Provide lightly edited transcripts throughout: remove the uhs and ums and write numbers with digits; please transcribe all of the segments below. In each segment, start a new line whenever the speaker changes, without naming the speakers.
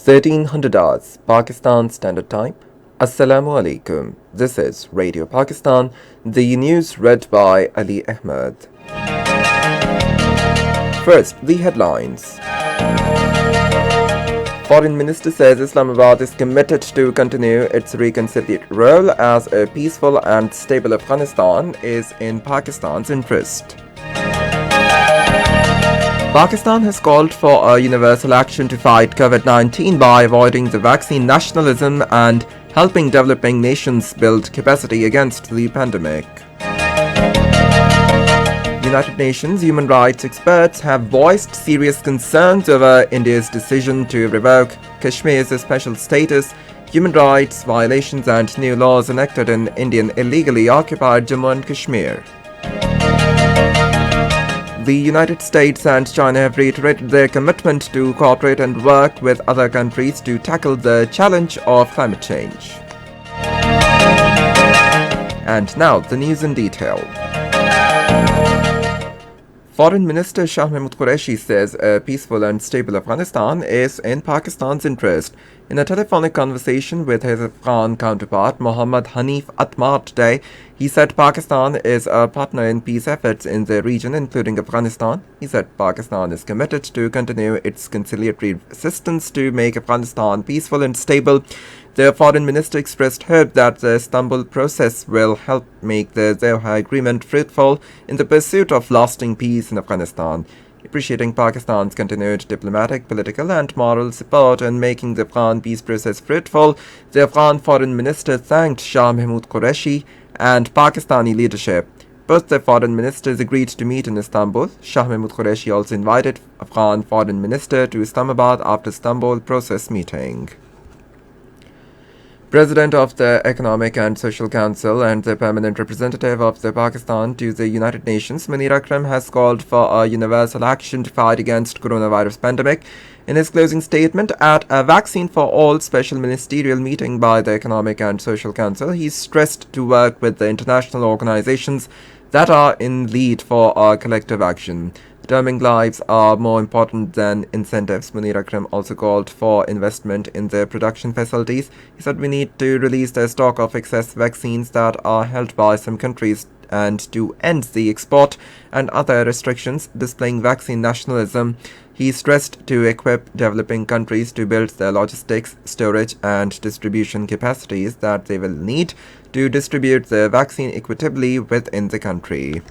1300 hours Pakistan Standard Time. Assalamu alaikum. This is Radio Pakistan. The news read by Ali Ahmed. First, the headlines. Foreign Minister says Islamabad is committed to continue its reconciliatory role as a peaceful and stable Afghanistan is in Pakistan's interest. Pakistan has called for a universal action to fight COVID-19 by avoiding the vaccine nationalism and helping developing nations build capacity against the pandemic. United Nations human rights experts have voiced serious concerns over India's decision to revoke Kashmir's special status, human rights violations and new laws enacted in Indian illegally occupied Jammu and Kashmir. The United States and China have reiterated their commitment to cooperate and work with other countries to tackle the challenge of climate change. And now, the news in detail. Foreign Minister Shah Mahmood Qureshi says a peaceful and stable Afghanistan is in Pakistan's interest. In a telephonic conversation with his Afghan counterpart Mohammad Hanif Atmar today, he said Pakistan is a partner in peace efforts in the region, including Afghanistan. He said Pakistan is committed to continue its conciliatory assistance to make Afghanistan peaceful and stable. The foreign minister expressed hope that the Istanbul process will help make the Doha agreement fruitful in the pursuit of lasting peace in Afghanistan. Appreciating Pakistan's continued diplomatic, political and moral support in making the Afghan peace process fruitful, the Afghan foreign minister thanked Shah Mahmood Qureshi and Pakistani leadership. Both the foreign ministers agreed to meet in Istanbul. Shah Mahmood Qureshi also invited Afghan foreign minister to Islamabad after Istanbul process meeting. President of the Economic and Social Council and the permanent representative of Pakistan to the United Nations, Munir Akram, has called for a universal action to fight against coronavirus pandemic. In his closing statement at a Vaccine for All special ministerial meeting by the Economic and Social Council, he stressed to work with the international organizations that are in lead for a collective action. Determining lives are more important than incentives. Munir Akram also called for investment in the production facilities. He said we need to release the stock of excess vaccines that are held by some countries and to end the export and other restrictions displaying vaccine nationalism. He stressed to equip developing countries to build their logistics, storage and distribution capacities that they will need to distribute the vaccine equitably within the country.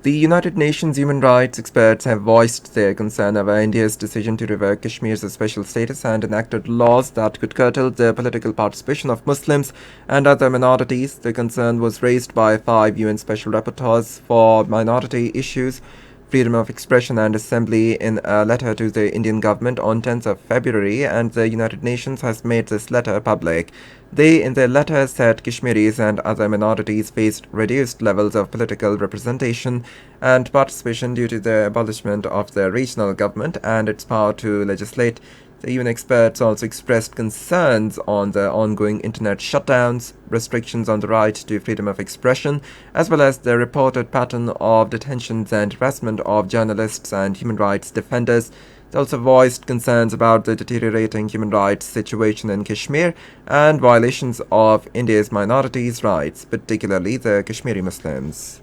The United Nations human rights experts have voiced their concern over India's decision to revoke Kashmir's special status and enacted laws that could curtail the political participation of Muslims and other minorities. The concern was raised by 5 UN Special Rapporteurs for minority issues, freedom of expression and assembly in a letter to the Indian government on 10th of February, and the United Nations has made this letter public. They, in their letter, said Kashmiris and other minorities faced reduced levels of political representation and participation due to the abolishment of the regional government and its power to legislate. The UN experts also expressed concerns on the ongoing internet shutdowns, restrictions on the right to freedom of expression, as well as the reported pattern of detentions and harassment of journalists and human rights defenders. They also voiced concerns about the deteriorating human rights situation in Kashmir and violations of India's minorities' rights, particularly the Kashmiri Muslims.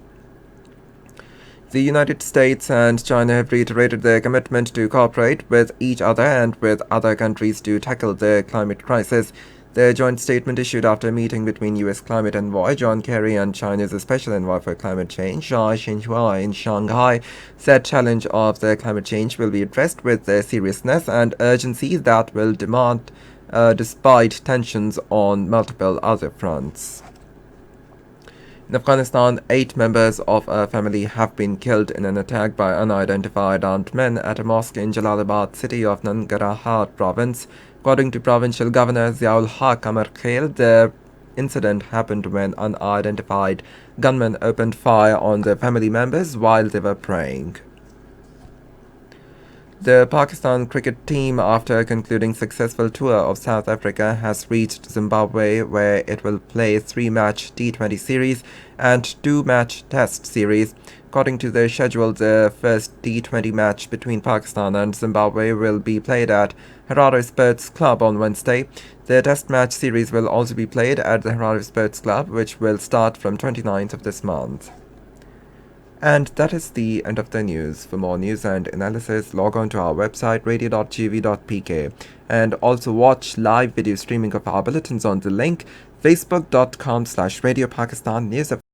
The United States and China have reiterated their commitment to cooperate with each other and with other countries to tackle the climate crisis. The joint statement issued after a meeting between U.S. climate envoy John Kerry and China's special envoy for climate change, Zhai Xinhua, in Shanghai, said challenge of the climate change will be addressed with the seriousness and urgency that will demand despite tensions on multiple other fronts. In Afghanistan, 8 members of a family have been killed in an attack by unidentified armed men at a mosque in Jalalabad city of Nangarhar province. According to provincial governor Ziaul Haq Amar Khail, the incident happened when unidentified gunmen opened fire on the family members while they were praying. The Pakistan cricket team, after concluding successful tour of South Africa, has reached Zimbabwe, where it will play a 3-match T20 series and 2-match Test series. According to the schedule, the first T20 match between Pakistan and Zimbabwe will be played at Harare Sports Club on Wednesday. The Test match series will also be played at the Harare Sports Club, which will start from 29th of this month. And that is the end of the news. For more news and analysis, log on to our website radio.gv.pk and also watch live video streaming of our bulletins on the link facebook.com/Radio Pakistan News.